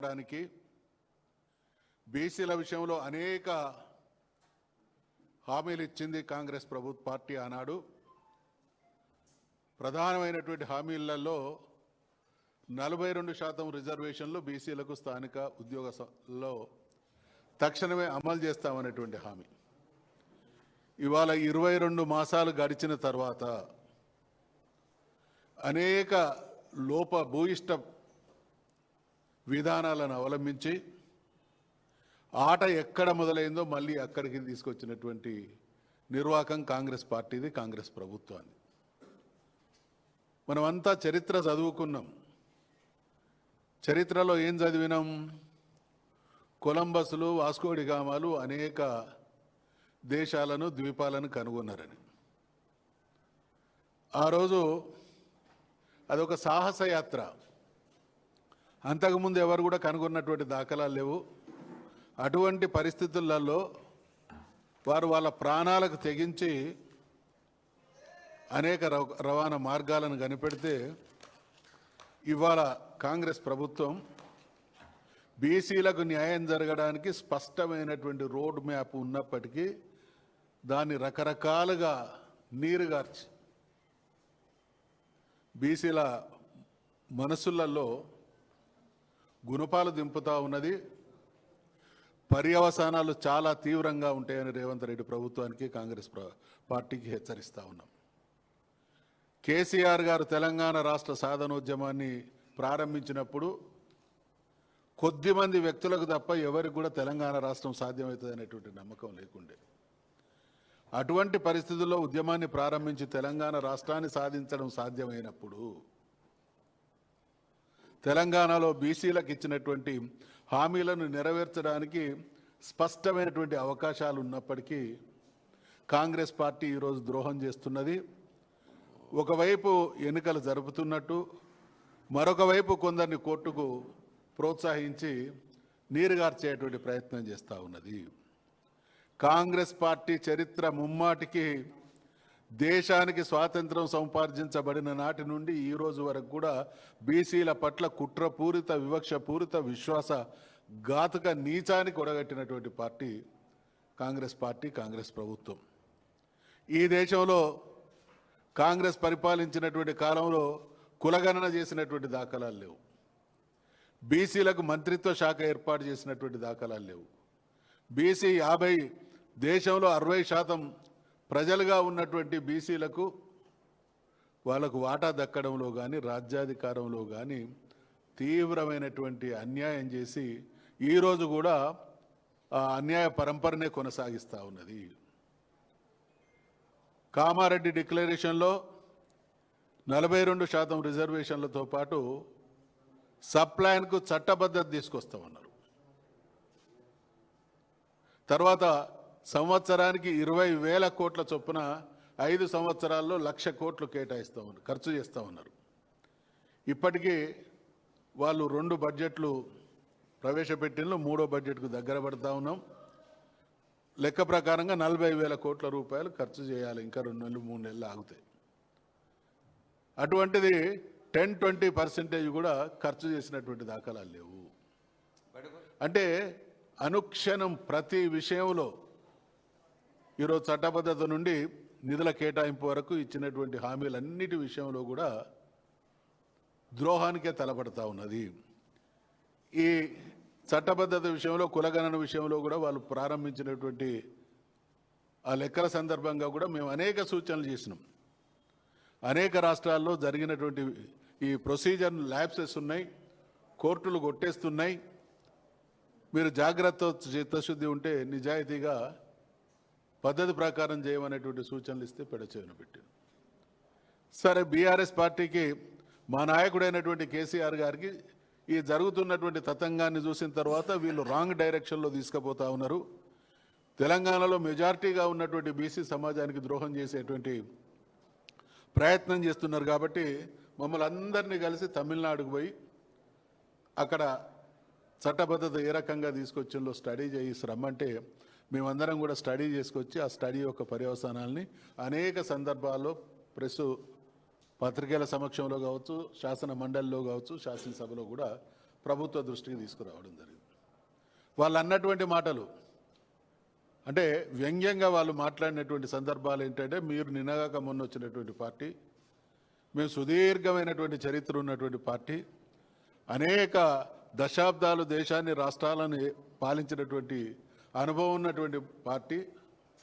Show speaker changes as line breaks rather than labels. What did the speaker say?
చెప్పడానికి బీసీల విషయంలో అనేక హామీలు ఇచ్చింది కాంగ్రెస్ పార్టీ ఆనాడు. ప్రధానమైనటువంటి హామీలలో 42% రిజర్వేషన్లు బీసీలకు స్థానిక ఉద్యోగాల్లో తక్షణమే అమలు చేస్తామనేటువంటి హామీ. ఇవాళ 22 మాసాలు గడిచిన తర్వాత అనేక భూయిష్ట విధానాలను అవలంబించి ఆట ఎక్కడ మొదలైందో మళ్ళీ అక్కడికి తీసుకొచ్చినటువంటి నిర్వాహకం కాంగ్రెస్ పార్టీది, కాంగ్రెస్ ప్రభుత్వాన్ని. మనమంతా చరిత్ర చదువుకున్నాం. చరిత్రలో ఏం చదివినాం? కొలంబస్లు, వాస్కోడిగామాలు అనేక దేశాలను, ద్వీపాలను కనుగొన్నారని. ఆ రోజు అదొక సాహసయాత్ర. అంతకుముందు ఎవరు కూడా కనుగొన్నటువంటి దాఖలాలు లేవు. అటువంటి పరిస్థితులలో వారు వాళ్ళ ప్రాణాలకు తెగించి అనేక రవాణా మార్గాలను కనిపెడితే ఇవాళ కాంగ్రెస్ ప్రభుత్వం బీసీలకు న్యాయం జరగడానికి స్పష్టమైనటువంటి రోడ్ మ్యాప్ ఉన్నప్పటికీ దాన్ని రకరకాలుగా నీరుగార్చి బీసీల మనసులలో గుణపాలు దింపుతూ ఉన్నది. పర్యవసానాలు చాలా తీవ్రంగా ఉంటాయని రేవంత్ రెడ్డి ప్రభుత్వానికి, కాంగ్రెస్ పార్టీకి హెచ్చరిస్తూ ఉన్నాం. కేసీఆర్ గారు తెలంగాణ రాష్ట్ర సాధనోద్యమాన్ని ప్రారంభించినప్పుడు కొద్దిమంది వ్యక్తులకు తప్ప ఎవరికి కూడా తెలంగాణ రాష్ట్రం సాధ్యమవుతుంది అనేటువంటి నమ్మకం లేకుండే. అటువంటి పరిస్థితుల్లో ఉద్యమాన్ని ప్రారంభించి తెలంగాణ రాష్ట్రాన్ని సాధించడం సాధ్యమైనప్పుడు తెలంగాణలో బీసీలకు ఇచ్చినటువంటి హామీలను నెరవేర్చడానికి స్పష్టమైనటువంటి అవకాశాలు ఉన్నప్పటికీ కాంగ్రెస్ పార్టీ ఈరోజు ద్రోహం చేస్తున్నది. ఒకవైపు ఎన్నికలు జరుపుతున్నట్టు, మరొక వైపు కొందరిని కోర్టుకు ప్రోత్సహించి నీరుగార్చేటువంటి ప్రయత్నం చేస్తూ ఉన్నది. కాంగ్రెస్ పార్టీ చరిత్ర ముమ్మాటికి దేశానికి స్వాతంత్రం సంపాదించబడిన నాటి నుండి ఈ రోజు వరకు కూడా బీసీల పట్ల కుట్రపూరిత, వివక్షపూరిత, విశ్వాస ఘాతుక నీచానికి ఒడగట్టినటువంటి పార్టీ కాంగ్రెస్ పార్టీ, కాంగ్రెస్ ప్రభుత్వం. ఈ దేశంలో కాంగ్రెస్ పరిపాలించినటువంటి కాలంలో కులగణన చేసినటువంటి దాఖలాలు లేవు. బీసీలకు మంత్రిత్వ శాఖ ఏర్పాటు చేసినటువంటి దాఖలాలు లేవు. బీసీ 50 దేశంలో 60% ప్రజలుగా ఉన్నటువంటి బీసీలకు వాళ్ళకు వాటా దక్కడంలో కానీ, రాజ్యాధికారంలో కానీ తీవ్రమైనటువంటి అన్యాయం చేసి ఈరోజు కూడా ఆ అన్యాయ పరంపరనే కొనసాగిస్తూ ఉన్నది. కామారెడ్డి డిక్లరేషన్లో 42% రిజర్వేషన్లతో పాటు సప్లైన్కు చట్టబద్ధత తీసుకొస్తామన్నారు. తర్వాత సంవత్సరానికి 20,000 కోట్ల చొప్పున 5 సంవత్సరాల్లో 1,00,000 కోట్లు కేటాయిస్తామన్నారు, ఖర్చు చేస్తామన్నారు. ఇప్పటికీ వాళ్ళు 2 బడ్జెట్లు ప్రవేశపెట్టిన 3వ బడ్జెట్కు దగ్గర పడతా ఉన్నాం. లెక్క ప్రకారంగా 40,000 కోట్ల రూపాయలు ఖర్చు చేయాలి. ఇంకా 2 నెలలు 3 నెలలు ఆగుతాయి. అటువంటిది 10-20% కూడా ఖర్చు చేసినటువంటి దాఖలాలు లేవు. అంటే అనుక్షణం ప్రతి విషయంలో ఈరోజు చట్టబద్ధత నుండి నిధుల కేటాయింపు వరకు ఇచ్చినటువంటి హామీలన్నిటి విషయంలో కూడా ద్రోహానికే తలపడతా ఉన్నది. ఈ చట్టబద్ధత విషయంలో, కులగణన విషయంలో కూడా వాళ్ళు ప్రారంభించినటువంటి ఆ లెక్కల సందర్భంగా కూడా మేము అనేక సూచనలు చేసినాం. అనేక రాష్ట్రాల్లో జరిగినటువంటి ఈ ప్రొసీజర్ ల్యాప్సెస్ ఉన్నాయి, కోర్టులు కొట్టేస్తున్నాయి. మీరు జాగ్రత్త, చిత్తశుద్ధి ఉంటే నిజాయితీగా పద్ధతి ప్రకారం చేయమనేటువంటి సూచనలు ఇస్తే పెడచెవిన పెట్టారు. సరే, బీఆర్ఎస్ పార్టీకి మా నాయకుడైనటువంటి కేసీఆర్ గారికి ఈ జరుగుతున్నటువంటి తతంగాన్ని చూసిన తర్వాత వీళ్ళు రాంగ్ డైరెక్షన్లో తీసుకుపోతా ఉన్నారు. తెలంగాణలో మెజారిటీగా ఉన్నటువంటి బీసీ సమాజానికి ద్రోహం చేసేటువంటి ప్రయత్నం చేస్తున్నారు. కాబట్టి మమ్మల్ని అందరినీ కలిసి తమిళనాడుకు పోయి అక్కడ చట్టబద్ధత ఏ రకంగా తీసుకొచ్చిందో స్టడీ చేసి రమ్మంటే మేమందరం కూడా స్టడీ చేసుకొచ్చి ఆ స్టడీ యొక్క పర్యవసానాల్ని అనేక సందర్భాల్లో ప్రెస్ పత్రికల సమక్షంలో కావచ్చు, శాసన మండలిలో కావచ్చు, శాసనసభలో కూడా ప్రభుత్వ దృష్టికి తీసుకురావడం జరిగింది. వాళ్ళు అన్నటువంటి మాటలు అంటే వ్యంగ్యంగా వాళ్ళు మాట్లాడినటువంటి సందర్భాలు ఏంటంటే, మీరు నిన్నగాక మొన్న వచ్చినటువంటి పార్టీ, మేము సుదీర్ఘమైనటువంటి చరిత్ర ఉన్నటువంటి పార్టీ, అనేక దశాబ్దాలు దేశాన్ని రాష్ట్రాలను పాలించినటువంటి అనుభవం ఉన్నటువంటి పార్టీ,